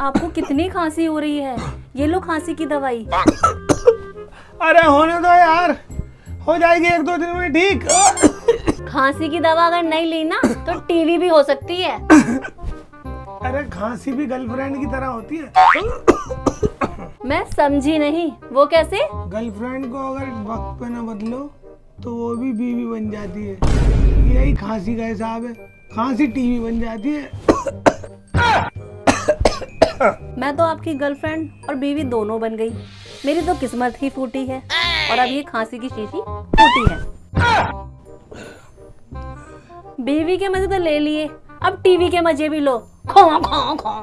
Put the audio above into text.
आपको कितनी खांसी हो रही है, ये लो खांसी की दवाई। अरे होने दो यार, हो जाएगी 1-2 दिन में ठीक। खांसी की दवा अगर नहीं ली ना तो टीवी भी हो सकती है। अरे खांसी भी गर्लफ्रेंड की तरह होती है। मैं समझी नहीं, वो कैसे? गर्लफ्रेंड को अगर वक्त पे ना बदलो तो वो भी बीवी बन जाती है। यही खांसी का हिसाब है, खांसी टीवी बन जाती है। मैं तो आपकी गर्लफ्रेंड और बीवी दोनों बन गई। मेरी तो किस्मत ही फूटी है और अब ये खांसी की शीशी फूटी है। बीवी के मजे तो ले लिए, अब टीवी के मजे भी लो। खो खो खो।